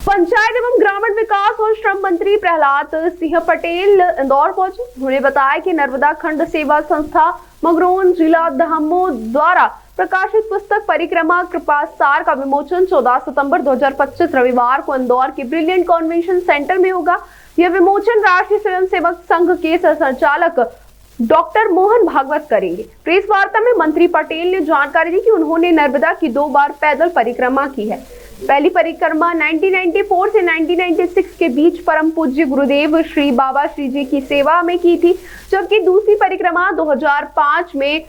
पंचायत एवं ग्रामीण विकास और श्रम मंत्री प्रहलाद सिंह पटेल इंदौर पहुंचे। उन्होंने बताया कि नर्मदा खंड सेवा संस्था मगरोन जिला दहमो द्वारा प्रकाशित पुस्तक परिक्रमा कृपा सार का विमोचन 14 सितंबर 2025 रविवार को इंदौर के ब्रिलियंट कन्वेंशन सेंटर में होगा। यह विमोचन राष्ट्रीय स्वयंसेवक संघ के संचालक डॉक्टर मोहन भागवत करेंगे। प्रेस वार्ता में मंत्री पटेल ने जानकारी दी कि उन्होंने नर्मदा की 2 बार पैदल परिक्रमा की है। पहली परिक्रमा 1994 से 1996 के बीच परम पूज्य गुरुदेव श्री बाबा श्री जी की सेवा में की थी, जबकि दूसरी परिक्रमा 2005 में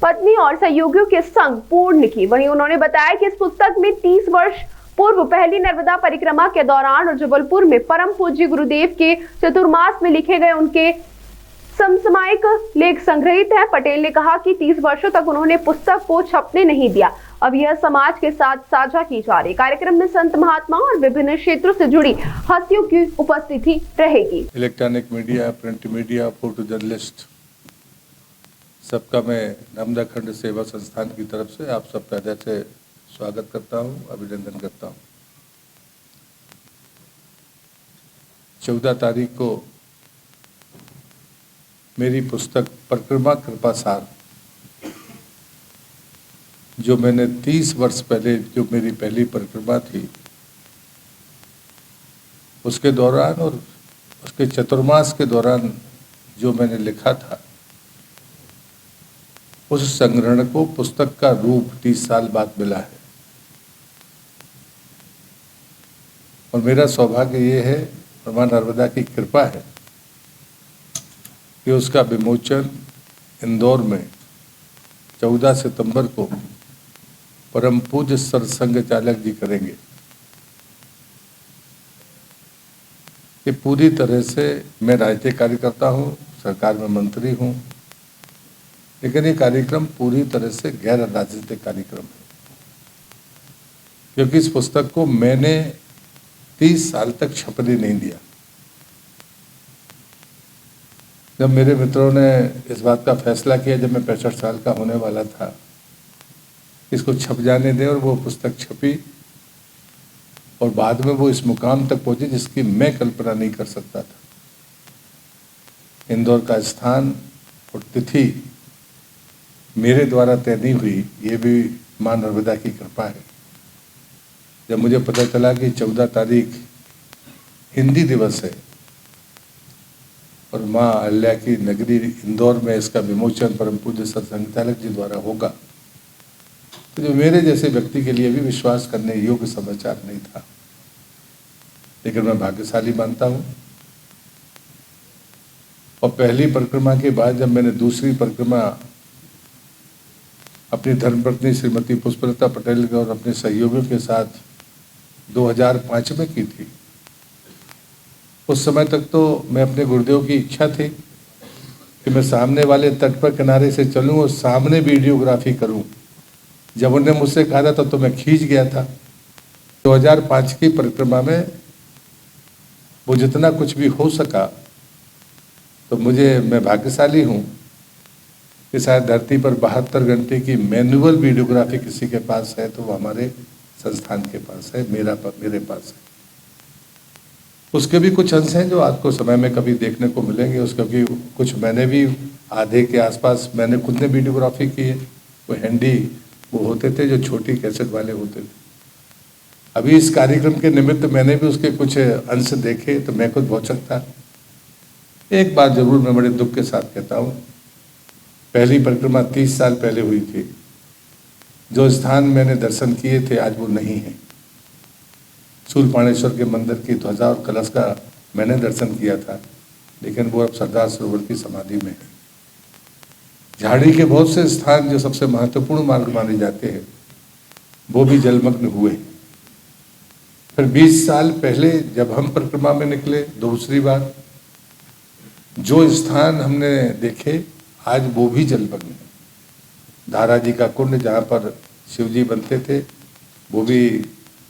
पत्नी और सहयोगियों के संग पूर्ण की। वहीं उन्होंने बताया कि इस पुस्तक में 30 वर्ष पूर्व पहली नर्मदा परिक्रमा के दौरान जबलपुर में परम पूज्य गुरुदेव के चतुर्मास में लिखे गए उनके समसामयिक लेख संग्रहित है। पटेल ने कहा कि 30 वर्षों तक उन्होंने पुस्तक को छपने नहीं दिया, अब यह समाज के साथ साझा की जा रही। कार्यक्रम में संत महात्मा और विभिन्न क्षेत्रों से जुड़ी हस्तियों की उपस्थिति रहेगी। Electronic media, print media, photo journalist सबका मैं नर्मदा खंड सेवा संस्थान की तरफ से आप सबका हृदय से स्वागत करता हूं, अभिनंदन करता हूं। 14 तारीख को मेरी पुस्तक परिक्रमा कृपा सार, जो मैंने 30 वर्ष पहले जो मेरी पहली परिक्रमा थी उसके दौरान और उसके चतुर्मास के दौरान जो मैंने लिखा था, उस संग्रहण को पुस्तक का रूप 30 साल बाद मिला है। और मेरा सौभाग्य ये है, मां नर्मदा की कृपा है कि उसका विमोचन इंदौर में 14 सितंबर को परम पूज्य सरसंघ चालक जी करेंगे। ये पूरी तरह से, मैं राजनीतिक कार्यकर्ता हूँ, सरकार में मंत्री हूँ, लेकिन ये कार्यक्रम पूरी तरह से गैर राजनीतिक कार्यक्रम है, क्योंकि इस पुस्तक को मैंने 30 साल तक छपने नहीं दिया। जब मेरे मित्रों ने इस बात का फैसला किया, जब मैं 65 साल का होने वाला था, इसको छप जाने दें, और वो पुस्तक छपी और बाद में वो इस मुकाम तक पहुंची जिसकी मैं कल्पना नहीं कर सकता था। इंदौर का स्थान और तिथि मेरे द्वारा तय नहीं हुई, ये भी मां नर्मदा की कृपा है। जब मुझे पता चला कि 14 तारीख हिंदी दिवस है और मां अल्लाह की नगरी इंदौर में इसका विमोचन परम पूज्य सत्संग चालक जी द्वारा होगा, तो जो मेरे जैसे व्यक्ति के लिए भी विश्वास करने योग्य समाचार नहीं था, लेकिन मैं भाग्यशाली मानता हूं। और पहली परिक्रमा के बाद जब मैंने दूसरी परिक्रमा अपनी धर्मपत्नी श्रीमती पुष्पलता पटेल और अपने सहयोगियों के साथ 2005 में की थी, उस समय तक तो मैं अपने गुरुदेव की इच्छा थी कि मैं सामने वाले तट पर किनारे से चलूं और सामने वीडियोग्राफी करूं। जब उन्होंने मुझसे कहा था तब तो मैं खींच गया था। 2005 की परिक्रमा में वो जितना कुछ भी हो सका, तो मैं भाग्यशाली हूं कि शायद धरती पर 72 घंटे की मैनुअल वीडियोग्राफी किसी के पास है तो वो हमारे संस्थान के पास है, मेरे पास है। उसके भी कुछ अंश हैं जो आज को समय में कभी देखने को मिलेंगे। उसका भी कुछ मैंने भी आधे के आसपास मैंने खुद ने वीडियोग्राफी की है। वो हैंडी वो होते थे जो छोटी कैसेट वाले होते थे। अभी इस कार्यक्रम के निमित्त मैंने भी उसके कुछ अंश देखे तो मैं खुद बहुत सकता। एक बात जरूर मैं बड़े दुख के साथ कहता हूँ, पहली परिक्रमा 30 साल पहले हुई थी। जो स्थान मैंने दर्शन किए थे आज वो नहीं है। शूलपाणेश्वर के मंदिर की ध्वजा और कलश का मैंने दर्शन किया था, लेकिन वो अब सरदार सरोवर की समाधि में है। झाड़ी के बहुत से स्थान जो सबसे महत्वपूर्ण मार्ग माने जाते हैं वो भी जलमग्न हुए। फिर 20 साल पहले जब हम परिक्रमा में निकले दूसरी बार, जो स्थान हमने देखे आज वो भी जलमग्न है। धारा जी का कुंड जहाँ पर शिव जी बनते थे वो भी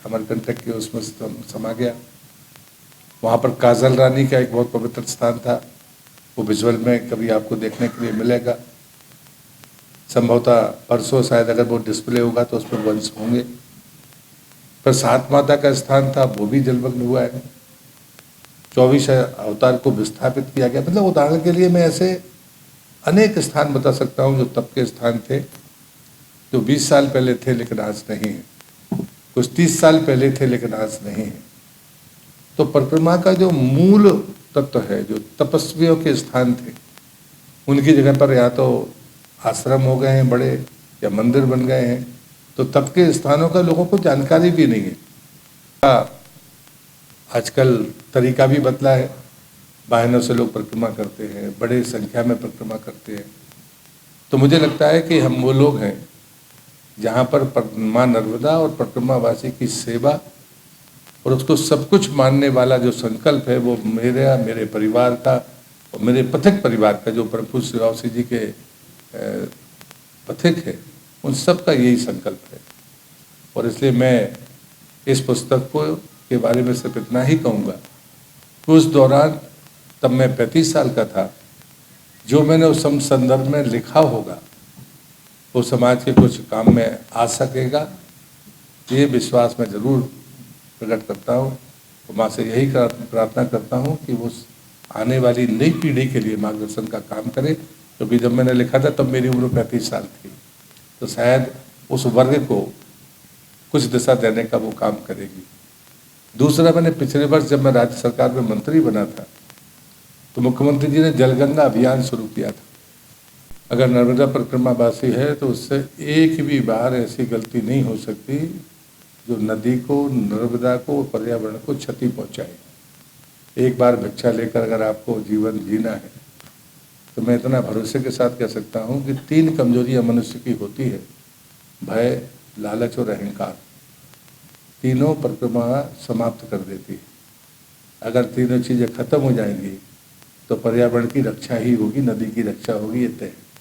अमरकंटक के उसमें समा गया। वहाँ पर काजल रानी का एक बहुत पवित्र स्थान था, वो विजुअल में कभी आपको देखने के लिए मिलेगा। संभवतः परसों शायद अगर वो डिस्प्ले होगा तो उस पर वंश होंगे। पर सात माता का स्थान था वो भी जलमग्न हुआ है। 24 अवतार को विस्थापित किया गया। मतलब उदाहरण के लिए मैं ऐसे अनेक स्थान बता सकता हूँ जो तप के स्थान थे, जो 20 साल पहले थे लेकिन आज नहीं है, कुछ 30 साल पहले थे लेकिन आज नहीं है। तो परिक्रमा का जो मूल तत्व है, जो तपस्वियों के स्थान थे, उनकी जगह पर या तो आश्रम हो गए हैं बड़े, या मंदिर बन गए हैं। तो तप के स्थानों का लोगों को जानकारी भी नहीं है। आजकल तरीका भी बदला है, वाहनों से लोग परिक्रमा करते हैं, बड़े संख्या में परिक्रमा करते हैं। तो मुझे लगता है कि हम वो लोग हैं जहाँ पर माँ नर्मदा और परिक्रमावासी की सेवा और उसको सब कुछ मानने वाला जो संकल्प है, वो मेरे परिवार का और मेरे पथिक परिवार का, जो प्रभु श्री रावसी जी के पथिक है, उन सब का यही संकल्प है। और इसलिए मैं इस पुस्तक के बारे में सिर्फ इतना ही कहूँगा, उस दौरान, तब मैं 35 साल का था, जो मैंने उस संदर्भ में लिखा होगा वो समाज के कुछ काम में आ सकेगा, ये विश्वास मैं जरूर प्रकट करता हूँ। तो माँ से यही प्रार्थना करता हूँ कि वो आने वाली नई पीढ़ी के लिए मार्गदर्शन का काम करे, क्योंकि जब मैंने लिखा था तब मेरी उम्र 35 साल थी। तो शायद उस वर्ग को कुछ दिशा देने का वो काम करेगी। दूसरा, मैंने पिछले वर्ष जब मैं राज्य सरकार में मंत्री बना था तो मुख्यमंत्री जी ने जलगंगा अभियान शुरू किया था। अगर नर्मदा परिक्रमावासी है तो उससे एक भी बार ऐसी गलती नहीं हो सकती जो नदी को, नर्मदा को, पर्यावरण को क्षति पहुंचाए। एक बार भिक्षा लेकर अगर आपको जीवन जीना है तो मैं इतना भरोसे के साथ कह सकता हूँ कि 3 कमजोरियाँ मनुष्य की होती है, भय, लालच और अहंकार। तीनों परिक्रमा समाप्त कर देती है। अगर तीनों चीज़ें खत्म हो जाएंगी तो पर्यावरण की रक्षा ही होगी, नदी की रक्षा होगी, ये तय है।